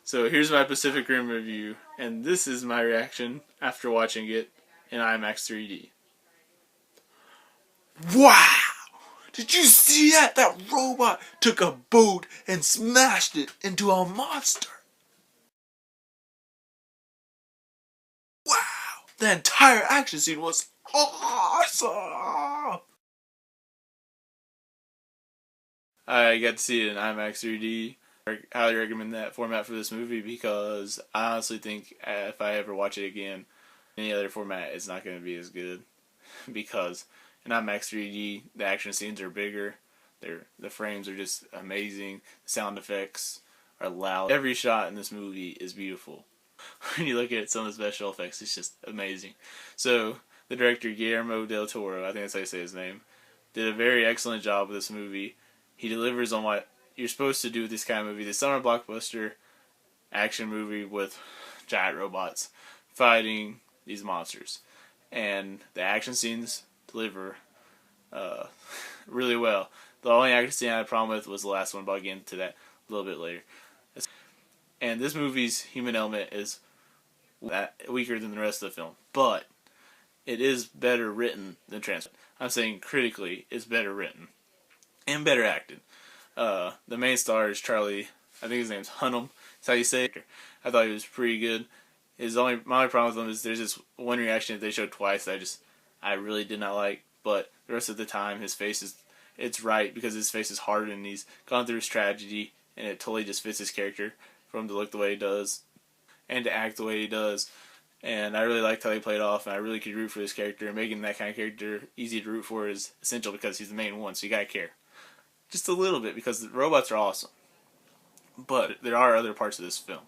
So here's my Pacific Rim review, and this is my reaction after watching it in IMAX 3D. Wow! Did you see that? That robot took a boat and smashed it into a monster. Wow! The entire action scene was awesome! I got to see it in IMAX 3D. I highly recommend that format for this movie because I honestly think if I ever watch it again, any other format it's not going to be as good. Because in IMAX 3D, the action scenes are bigger. The frames are just amazing. The sound effects are loud. Every shot in this movie is beautiful. When you look at some of the special effects, it's just amazing. So the director Guillermo del Toro, I think that's how you say his name, did a very excellent job with this movie. He delivers on what you're supposed to do with this kind of movie. The summer blockbuster action movie with giant robots fighting these monsters. And the action scenes deliver really well. The only action scene I had a problem with was the last one, but I'll get into that a little bit later. And this movie's human element is weaker than the rest of the film, but it is better written than Transformers. I'm saying critically, it's better written and better acted. The main star is Charlie. I think his name's Hunnam. That's how you say it. I thought he was pretty good. My only problem with him is there's this one reaction that they showed twice that I really did not like. But the rest of the time, it's right because his face is hard and he's gone through his tragedy, and it totally just fits his character for him to look the way he does and to act the way he does. And I really liked how they played off, and I really could root for this character. And making that kind of character easy to root for is essential because he's the main one, so you gotta care. Just a little bit, because the robots are awesome. But there are other parts of this film.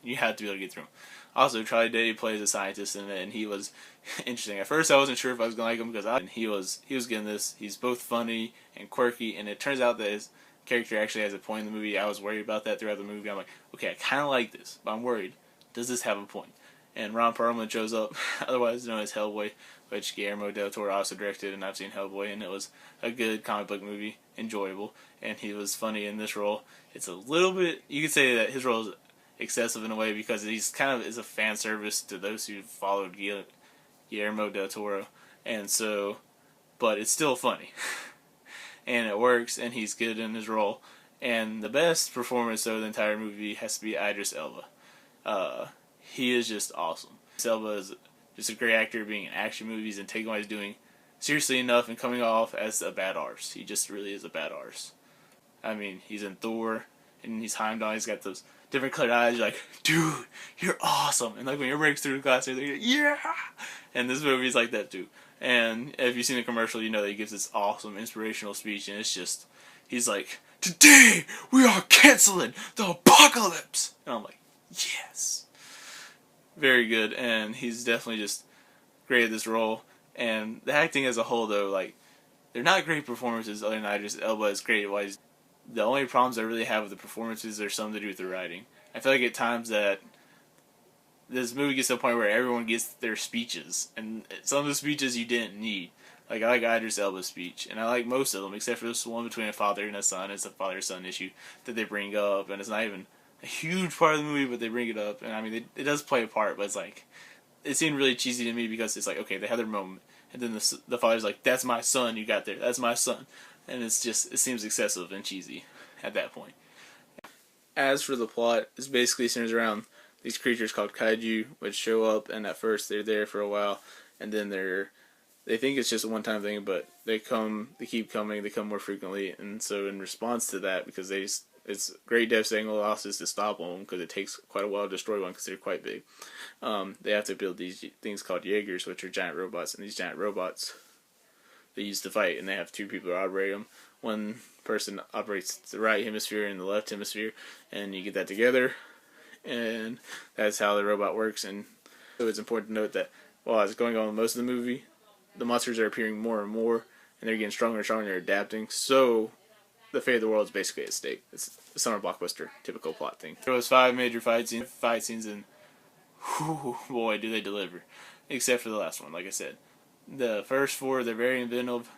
You have to be able to get through them. Also, Charlie Day plays a scientist in it, and he was interesting. At first, I wasn't sure if I was going to like him because he was getting this. He's both funny and quirky, and it turns out that his character actually has a point in the movie. I was worried about that throughout the movie. I'm like, okay, I kind of like this, but I'm worried. Does this have a point? And Ron Perlman shows up, otherwise known as Hellboy, which Guillermo del Toro also directed, and I've seen Hellboy, and it was a good comic book movie, enjoyable, and he was funny in this role. It's a little bit, you could say that his role is excessive in a way because he's kind of is a fan service to those who followed Guillermo del Toro, and so, but it's still funny, and it works, and he's good in his role. And the best performance of the entire movie has to be Idris Elba. He is just awesome. Idris Elba is just a great actor, being in action movies and taking what he's doing seriously enough and coming off as a bad arse. He just really is a bad arse. I mean, he's in Thor, and he's Heimdall. He's got those different colored eyes. You're like, dude, you're awesome. And like when he breaks through the glass, you're like, yeah. And this movie's like that too. And if you've seen the commercial, you know that he gives this awesome inspirational speech, and it's just, he's like, today we are canceling the apocalypse. And I'm like, yes. Very good, and he's definitely just great at this role. And the acting as a whole, though, like, they're not great performances other than Idris Elba is great. The only problems I really have with the performances are something to do with the writing. I feel like at times that this movie gets to a point where everyone gets their speeches, and some of the speeches you didn't need. Like, I like Idris Elba's speech, and I like most of them, except for this one between a father and a son. It's a father-son issue that they bring up, and it's not even a huge part of the movie, but they bring it up, and I mean, it does play a part, but it's like, it seemed really cheesy to me because it's like, okay, they have their moment, and then the father's like, that's my son you got there, that's my son, and it seems excessive and cheesy at that point. As for the plot, it basically centers around these creatures called kaiju, which show up, and at first they're there for a while, and then they think it's just a one-time thing, but they keep coming, they come more frequently, and so in response to that, because it's great devastating losses to stop them because it takes quite a while to destroy one because they're quite big. They have to build these things called Jaegers, which are giant robots, and these giant robots they use to fight, and they have two people that operate them. One person operates the right hemisphere and the left hemisphere, and you get that together, and that's how the robot works. And so it's important to note that while it's going on with most of the movie, the monsters are appearing more and more, and they're getting stronger and stronger, and they're adapting, so the fate of the world is basically at stake. It's a summer blockbuster, typical plot thing. There was 5 major fight scenes, and whew, boy, do they deliver. Except for the last one, like I said. The first 4, they're very inventive,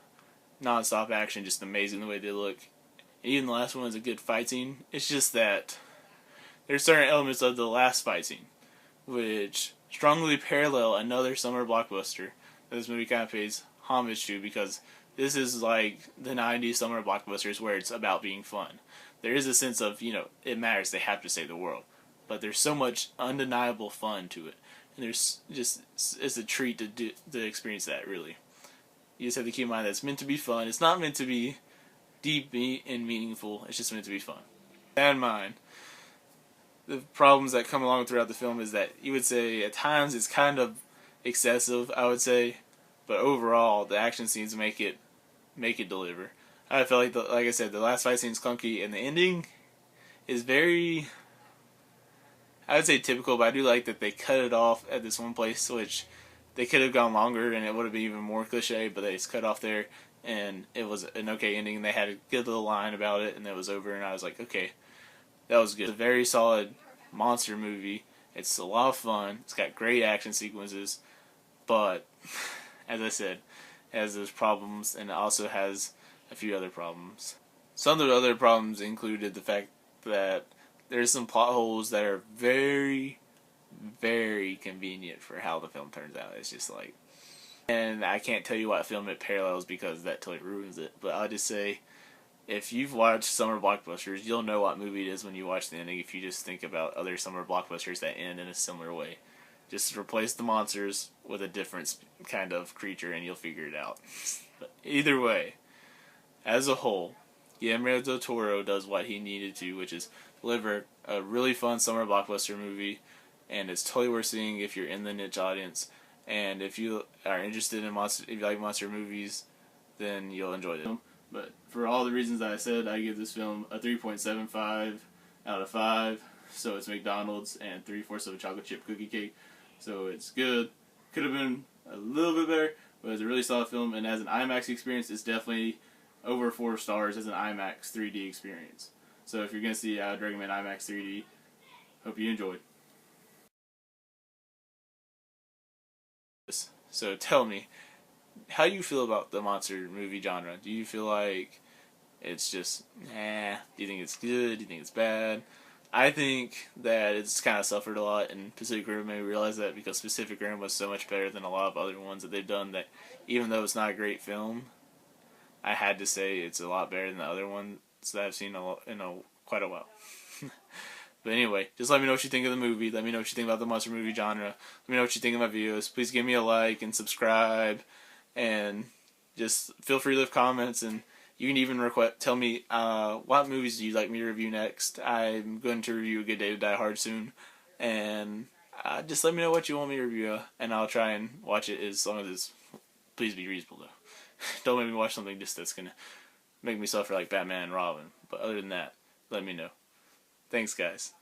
non-stop action, just amazing the way they look. And even the last one is a good fight scene. It's just that there's certain elements of the last fight scene which strongly parallel another summer blockbuster that this movie kind of pays homage to, because this is like the 90s summer blockbusters where it's about being fun. There is a sense of, it matters, they have to save the world. But there's so much undeniable fun to it. And there's just, it's a treat to experience that, really. You just have to keep in mind that it's meant to be fun. It's not meant to be deep and meaningful. It's just meant to be fun. That in mind, the problems that come along throughout the film is that you would say at times it's kind of excessive, I would say, but overall the action scenes make it deliver. I felt like, like I said, the last fight scene's clunky, and the ending is very, I would say, typical, but I do like that they cut it off at this one place, which they could have gone longer and it would have been even more cliche, but they just cut off there, and it was an okay ending. They had a good little line about it, and it was over, and I was like, okay, that was good. It's a very solid monster movie. It's a lot of fun. It's got great action sequences, but as I said, it has those problems, and it also has a few other problems. Some of the other problems included the fact that there's some plot holes that are very, very convenient for how the film turns out. It's just like, and I can't tell you what film it parallels because that totally ruins it, but I'll just say, if you've watched summer blockbusters, you'll know what movie it is when you watch the ending if you just think about other summer blockbusters that end in a similar way. Just replace the monsters with a different kind of creature and you'll figure it out. But either way, as a whole, Guillermo del Toro does what he needed to, which is deliver a really fun summer blockbuster movie, and it's totally worth seeing if you're in the niche audience, and if you are interested in if you like monster movies, then you'll enjoy them. But for all the reasons that I said, I give this film a 3.75 out of 5. So it's McDonald's and 3/4 of a chocolate chip cookie cake. So it's good. Could have been a little bit better, but it's a really solid film. And as an IMAX experience, it's definitely over 4 stars as an IMAX 3D experience. So if you're going to see it, I would recommend IMAX 3D. Hope you enjoyed. So tell me, how do you feel about the monster movie genre? Do you feel like it's just, do you think it's good? Do you think it's bad? I think that it's kind of suffered a lot, and Pacific Rim made me realize that, because Pacific Rim was so much better than a lot of other ones that they've done, that even though it's not a great film, I had to say it's a lot better than the other ones that I've seen in quite a while. But anyway, just let me know what you think of the movie. Let me know what you think about the monster movie genre. Let me know what you think of my videos. Please give me a like and subscribe. And just feel free to leave comments, and you can even tell me what movies do you like me to review next. I'm going to review A Good Day to Die Hard soon, and just let me know what you want me to review, and I'll try and watch it as long as it's, please be reasonable though. Don't make me watch something just that's going to make me suffer like Batman and Robin, but other than that, let me know. Thanks guys.